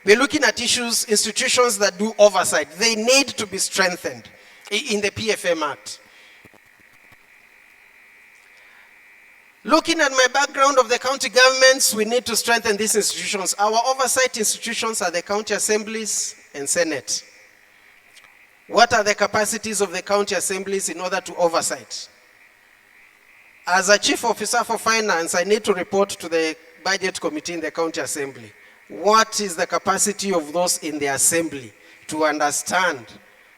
we're looking at issues, institutions that do oversight. They need to be strengthened in the PFM Act. Looking at my background of the county governments, we need to strengthen these institutions. Our oversight institutions are the county assemblies and Senate. What are the capacities of the county assemblies in order to oversight? As a chief officer for finance, I need to report to the budget committee in the county assembly. What is the capacity of those in the assembly to understand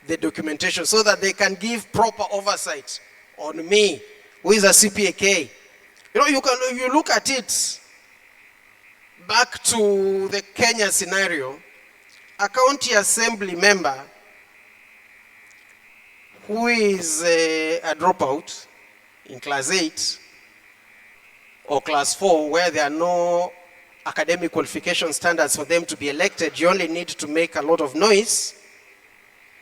the documentation so that they can give proper oversight on me, who is a CPAK? You know, you look at it back to the Kenya scenario. A county assembly member who is a dropout in class 8 or class 4, where there are no academic qualification standards for them to be elected, you only need to make a lot of noise.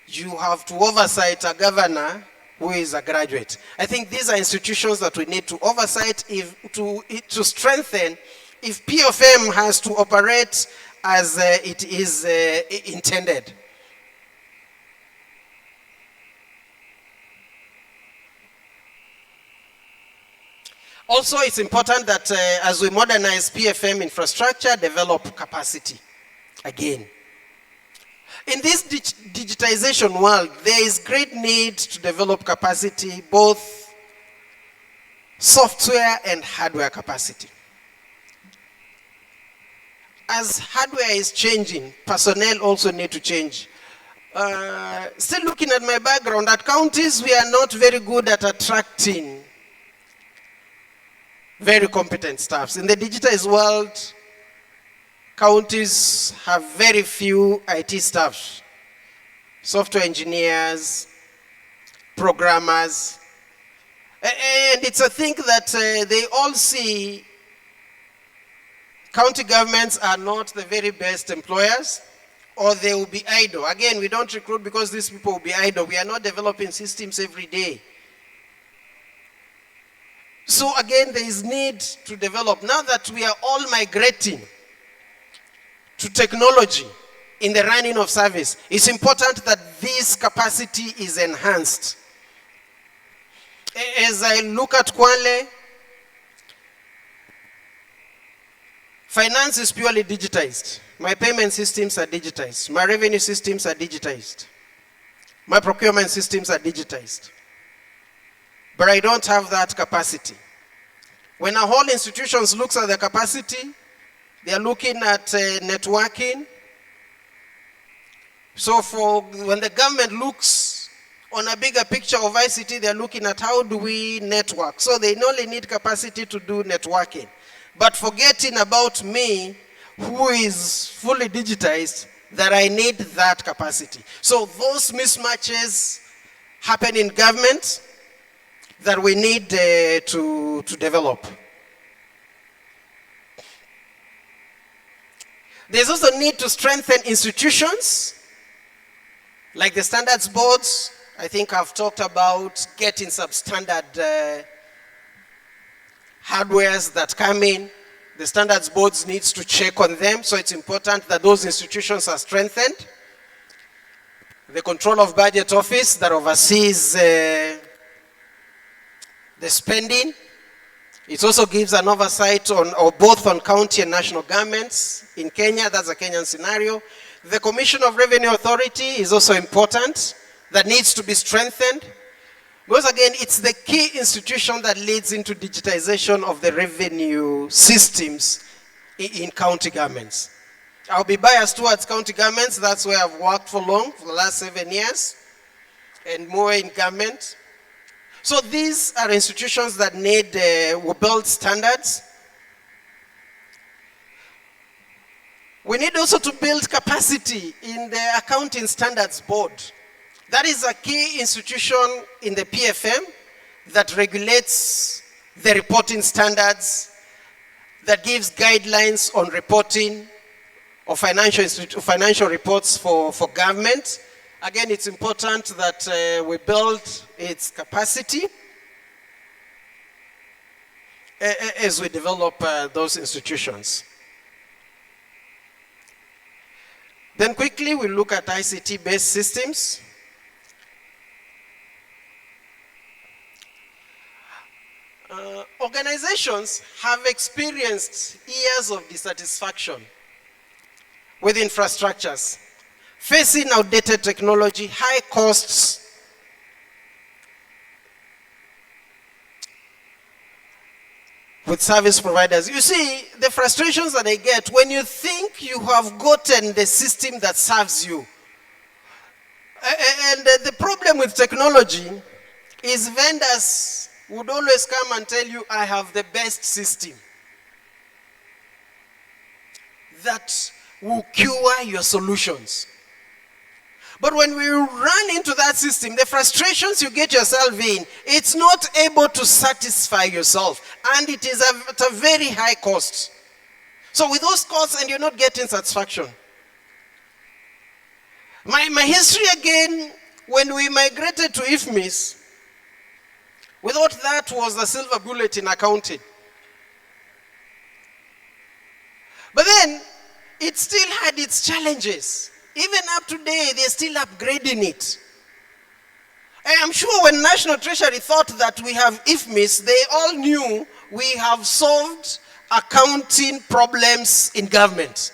You have to oversight a governor who is a graduate. I think these are institutions that we need to oversight to strengthen if PFM has to operate as it is intended. Also, it's important that as we modernize PFM infrastructure, develop capacity again. In this digitization world, there is great need to develop capacity, both software and hardware capacity. As hardware is changing, personnel also need to change. Still looking at my background, at counties, we are not very good at attracting very competent staffs. In the digitized world, counties have very few IT staff, software engineers, programmers, and it's a thing that they all see county governments are not the very best employers, or they will be idle. Again, we don't recruit because these people will be idle. We are not developing systems every day. So again, there is need to develop. Now that we are all migrating to technology in the running of service, it's important that this capacity is enhanced. As I look at Kwale, finance is purely digitized. My payment systems are digitized. My revenue systems are digitized. My procurement systems are digitized. But I don't have that capacity. When a whole institution looks at the capacity, they are looking at networking. So when the government looks on a bigger picture of ICT, they are looking at how do we network. So they not only need capacity to do networking, but forgetting about me, who is fully digitized, that I need that capacity. So those mismatches happen in government that we need to develop. There's also need to strengthen institutions like the standards boards. I think I've talked about getting substandard hardwares that come in. The standards boards needs to check on them, so it's important that those institutions are strengthened. The control of budget office that oversees the spending. It also gives an oversight on, or both on county and national governments. In Kenya, that's a Kenyan scenario. The Commission of Revenue Authority is also important, that needs to be strengthened. Because again, it's the key institution that leads into digitization of the revenue systems in county governments. I'll be biased towards county governments. That's where I've worked for the last 7 years, and more in government. So these are institutions that need, will build standards. We need also to build capacity in the Accounting Standards Board. That is a key institution in the PFM that regulates the reporting standards, that gives guidelines on reporting of financial reports for government. Again, it's important that we build its capacity as we develop those institutions. Then quickly we look at ICT-based systems. Organizations have experienced years of dissatisfaction with infrastructures, facing outdated technology, high costs, with service providers. You see, the frustrations that I get when you think you have gotten the system that serves you. And the problem with technology is vendors would always come and tell you, I have the best system that will cure your solutions. But when we run into that system, the frustrations you get yourself in, it's not able to satisfy yourself. And it is at a very high cost. So with those costs, and you're not getting satisfaction. My history again, when we migrated to IFMIS, we thought that was the silver bullet in accounting. But then, it still had its challenges. Even up to today, they're still upgrading it. I am sure when National Treasury thought that we have IFMIS, they all knew we have solved accounting problems in government.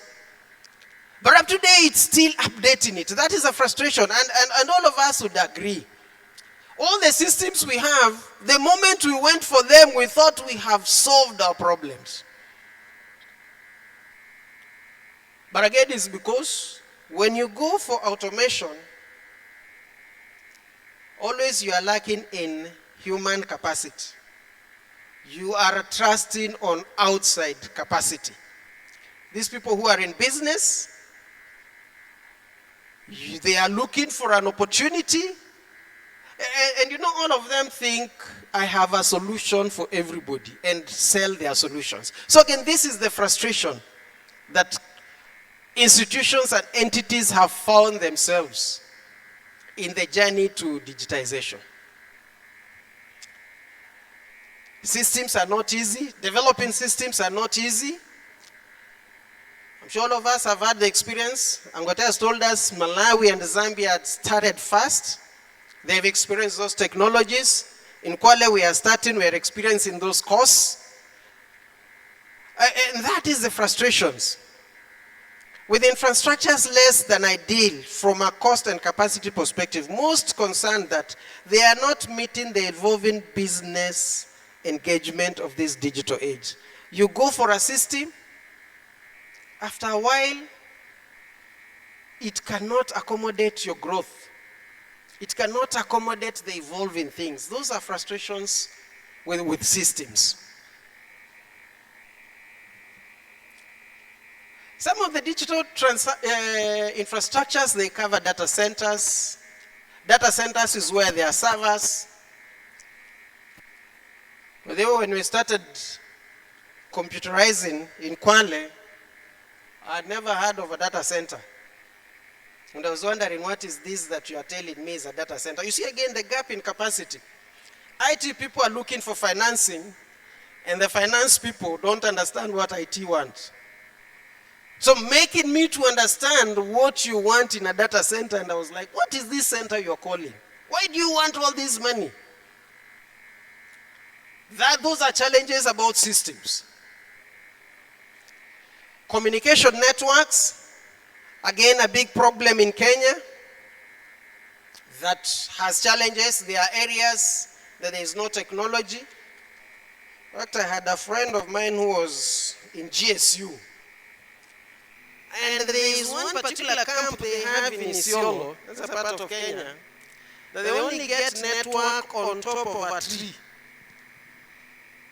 But up to today, it's still updating it. That is a frustration, and all of us would agree. All the systems we have, the moment we went for them, we thought we have solved our problems. But again, it's because when you go for automation, always you are lacking in human capacity. You are trusting on outside capacity. These people who are in business, they are looking for an opportunity. And you know, all of them think, I have a solution for everybody, and sell their solutions. So again, this is the frustration that institutions and entities have found themselves in the journey to digitization. Systems are not easy. Developing systems are not easy. I'm sure all of us have had the experience. Angote has told us Malawi and Zambia had started fast. They've experienced those technologies. In Kwale, we are experiencing those costs. And that is the frustrations. With infrastructures less than ideal from a cost and capacity perspective, most concerned that they are not meeting the evolving business engagement of this digital age. You go for a system, after a while, it cannot accommodate your growth. It cannot accommodate the evolving things. Those are frustrations with systems. Some of the digital infrastructures, they cover data centers. Data centers is where there are servers. When we started computerizing in Kwale, I'd never heard of a data center. And I was wondering, what is this that you are telling me is a data center? You see again the gap in capacity. IT people are looking for financing, and the finance people don't understand what IT wants. So making me to understand what you want in a data center, and I was like, what is this center you're calling? Why do you want all this money? Those are challenges about systems. Communication networks. Again, a big problem in Kenya that has challenges. There are areas that there is no technology. In fact, I had a friend of mine who was in GSU. And there is one particular camp they have in Isiolo, that's a part of Kenya, that they only get network on top of a tree.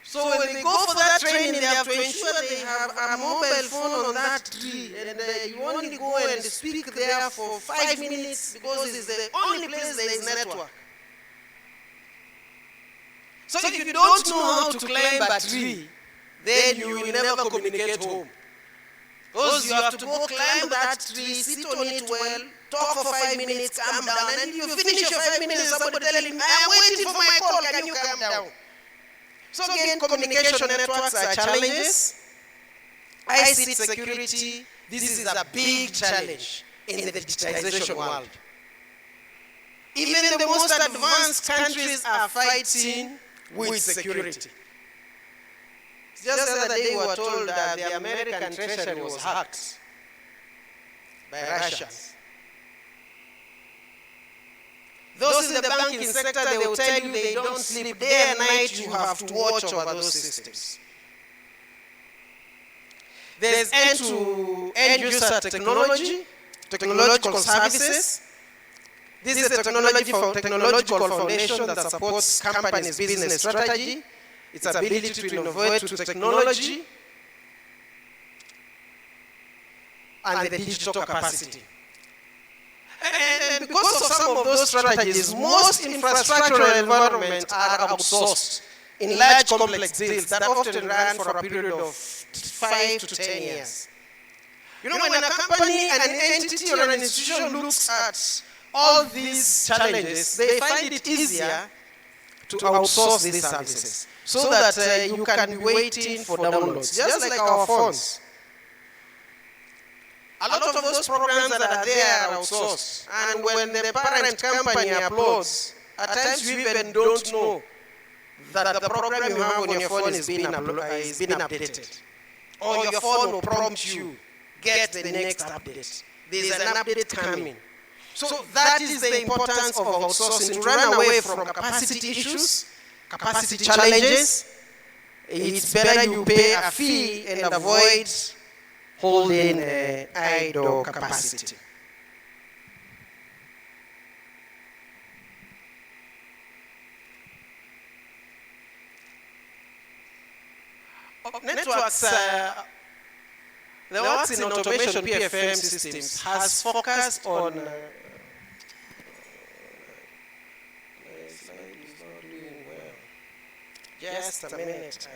So when they go for that training, they have to ensure they have a mobile phone on that tree. And you only go and speak there for 5 minutes because it's the only place there is network. So if you don't know how to climb a tree, then you will never communicate home. Because you have to go climb that tree, sit on it well, talk for 5 minutes, calm down. And if you finish your 5 minutes, somebody tell him, I am waiting for my call, can you calm down? So again, communication networks are challenges. ICT security, this is a big challenge. in the digitization world. Even the most advanced countries are fighting with security. Just the other day we were told that the American treasury was hacked by Russians. Those in the banking sector, they will tell you they don't sleep. Day and night you have to watch over those systems. There's end-to-end user technology, technological services. This is a technological foundation that supports companies' business strategy, its ability to innovate with technology, and the digital capacity. And because of some of those strategies, most infrastructural environments are outsourced in large complex deals that often run for a period of 5 to 10 years. You know, when a company, an entity, or an institution looks at all these challenges, they find it easier to outsource these services so that you can be waiting for downloads, just like our phones. A lot of those programs that are there are outsourced, and when the parent company uploads, at times you even don't know that the program you have on your phone is being updated. Or your phone will prompt you, get the next update. There's an update coming. So that is the importance of outsourcing, to run away from capacity issues, capacity challenges. It's better you pay a fee and avoid holding idle capacity. Networks, the works in automation PFM systems has focused on slide is not doing well. Just a minute.